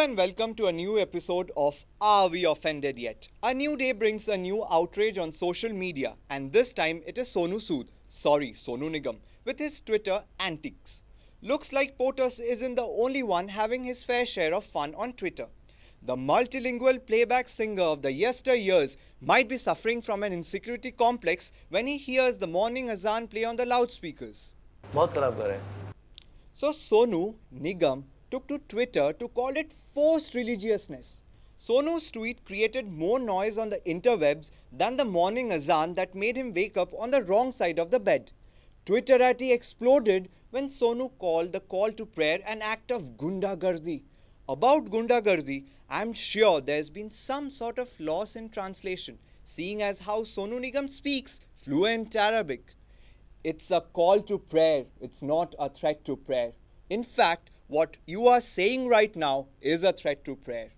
and welcome to a new episode of Are We Offended Yet? A new day brings a new outrage on social media, and this time it is Sonu Nigam, with his Twitter antics. Looks like POTUS isn't the only one having his fair share of fun on Twitter. The multilingual playback singer of the yesteryears might be suffering from an insecurity complex when he hears the morning azan play on the loudspeakers. बहुत खराब कर रहे हैं. So Sonu Nigam took to Twitter to call it forced religiousness. Sonu's tweet created more noise on the interwebs than the morning azan that made him wake up on the wrong side of the bed. Twitterati exploded when Sonu called the call to prayer an act of gundagardi. About gundagardi, I'm sure there's been some sort of loss in translation, seeing as how Sonu Nigam speaks fluent Arabic. It's a call to prayer, it's not a threat to prayer. In fact, what you are saying right now is a threat to prayer.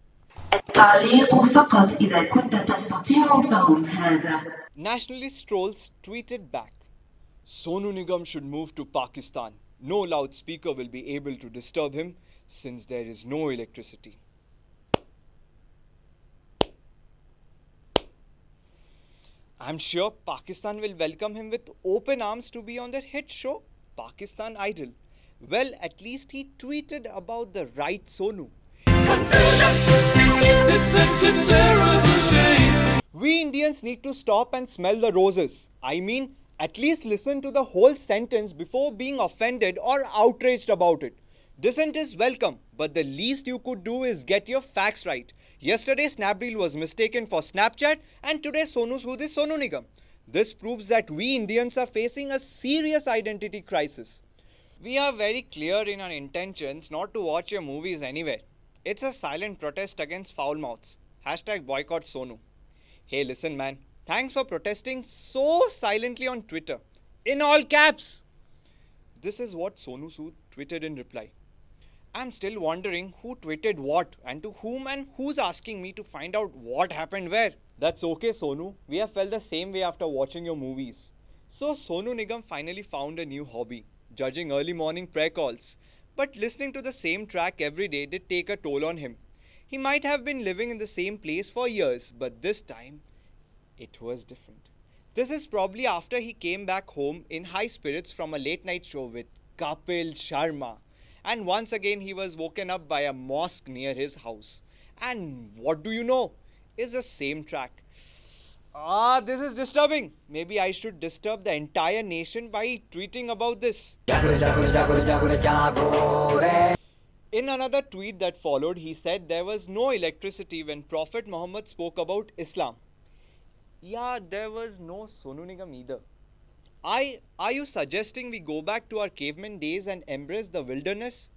التعليق فقط إذا كنت تستطيع فهم هذا. Nationalist trolls tweeted back, Sonu Nigam should move to Pakistan. No loudspeaker will be able to disturb him since there is no electricity. I'm sure Pakistan will welcome him with open arms to be on their hit show, Pakistan Idol. Well, at least he tweeted about the right Sonu. Confusion, it's such a terrible shame. We Indians need to stop and smell the roses. I mean, at least listen to the whole sentence before being offended or outraged about it. Dissent is welcome, but the least you could do is get your facts right. Yesterday, Snapdeal was mistaken for Snapchat, and today Sonu Sood is Sonu Nigam. This proves that we Indians are facing a serious identity crisis. We are very clear in our intentions not to watch your movies anywhere. It's a silent protest against foul mouths. Hashtag boycott Sonu. Hey, listen man, thanks for protesting so silently on Twitter. In all caps! This is what Sonu Sood tweeted in reply. I'm still wondering who tweeted what and to whom and who's asking me to find out what happened where. That's okay Sonu, we have felt the same way after watching your movies. So Sonu Nigam finally found a new hobby, judging early morning prayer calls. But listening to the same track every day did take a toll on him. He might have been living in the same place for years, but this time, it was different. This is probably after he came back home in high spirits from a late night show with Kapil Sharma. And once again he was woken up by a mosque near his house. And what do you know? It's the same track. This is disturbing. Maybe I should disturb the entire nation by tweeting about this. In another tweet that followed, he said there was no electricity when Prophet Muhammad spoke about Islam. Yeah, there was no Sonu Nigam either. Are you suggesting we go back to our caveman days and embrace the wilderness,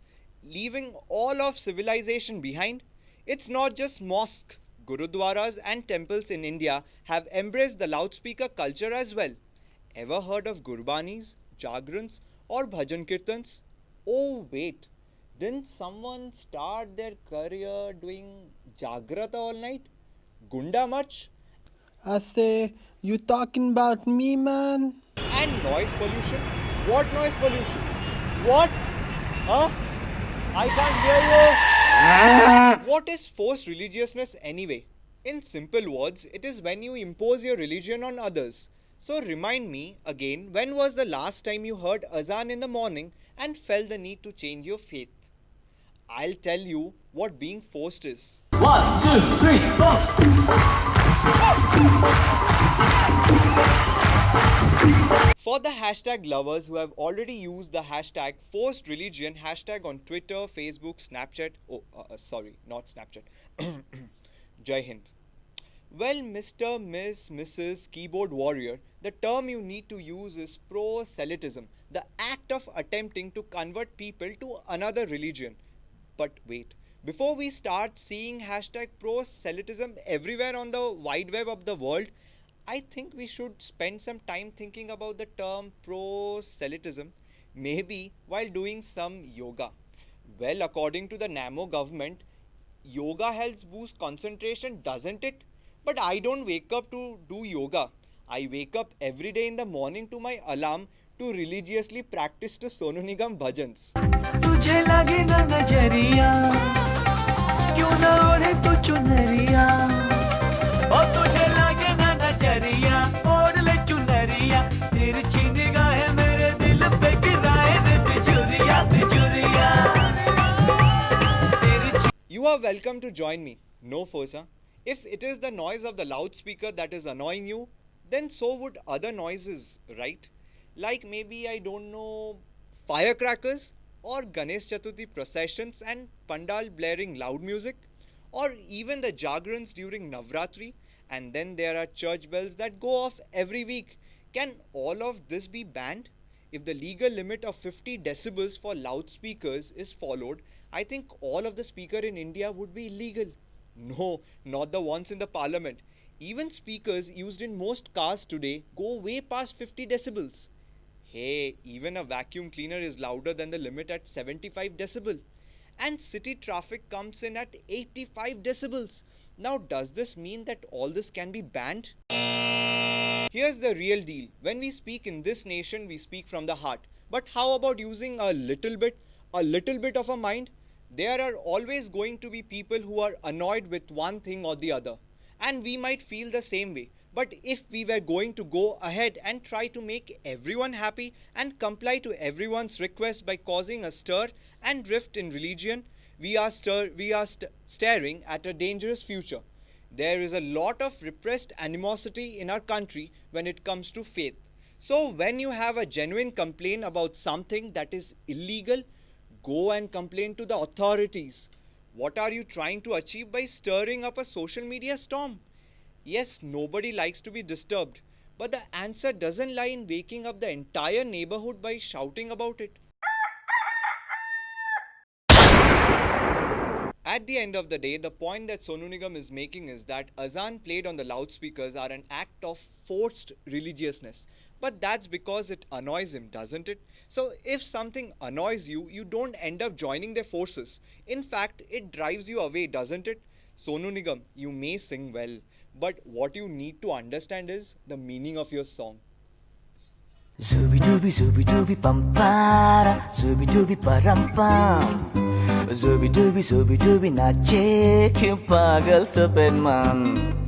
leaving all of civilization behind? It's not just mosques. Gurudwaras and temples in India have embraced the loudspeaker culture as well. Ever heard of Gurbanis, Jagrans or Bhajan Kirtans? Oh wait, didn't someone start their career doing Jagrata all night? Gunda much? I say, you talking about me, man? And noise pollution? What noise pollution? What? Huh? I can't hear you. What is forced religiousness anyway? In simple words, it is when you impose your religion on others. So remind me again, when was the last time you heard azan in the morning and felt the need to change your faith? I'll tell you what being forced is. 1, 2, 3, 4. For the hashtag lovers who have already used the hashtag forced religion hashtag on Twitter, Facebook, Snapchat. Not Snapchat. Jai Hind. Well, Mr., Miss, Mrs. Keyboard Warrior, the term you need to use is proselytism, the act of attempting to convert people to another religion. But wait, before we start seeing hashtag proselytism everywhere on the wide web of the world, I think we should spend some time thinking about the term proselytism, maybe while doing some yoga. Well, according to the NAMO government, yoga helps boost concentration, doesn't it? But I don't wake up to do yoga. I wake up every day in the morning to my alarm to religiously practice to Sonu Nigam bhajans. क्यों ना ओढ़े तू चुनरिया ओ तुझे लागे ना नजरिया ओढ़ ले चुनरिया तिरछी निगाहें मेरे दिल पे गिराए रे तिजोरिया तिजोरिया तिरछी You are welcome to join me. No force, huh? If it is the noise of the loudspeaker that is annoying you, then so would other noises, right? Like maybe, I don't know, firecrackers or Ganesh Chaturthi processions and pandal blaring loud music, or even the jagrans during Navratri, and then there are church bells that go off every week. Can all of this be banned? If the legal limit of 50 decibels for loudspeakers is followed, I think all of the speaker in India would be illegal. No, not the ones in the parliament. Even speakers used in most cars today go way past 50 decibels. Hey, even a vacuum cleaner is louder than the limit at 75 decibel. And city traffic comes in at 85 decibels. Now, does this mean that all this can be banned? Here's the real deal. When we speak in this nation, we speak from the heart. But how about using a little bit of a mind? There are always going to be people who are annoyed with one thing or the other. And we might feel the same way. But if we were going to go ahead and try to make everyone happy and comply to everyone's request by causing a stir and rift in religion, we are staring at a dangerous future. There is a lot of repressed animosity in our country when it comes to faith. So when you have a genuine complaint about something that is illegal, go and complain to the authorities. What are you trying to achieve by stirring up a social media storm? Yes, nobody likes to be disturbed, but the answer doesn't lie in waking up the entire neighborhood by shouting about it. At the end of the day, the point that Sonu Nigam is making is that azan played on the loudspeakers are an act of forced religiousness. But that's because it annoys him, doesn't it? So if something annoys you, you don't end up joining their forces. In fact, it drives you away, doesn't it? Sonu Nigam, you may sing well, but what you need to understand is the meaning of your song. Zooby dooby pampara, zooby dooby parampam. Zooby dooby nache, you pagal stupid man.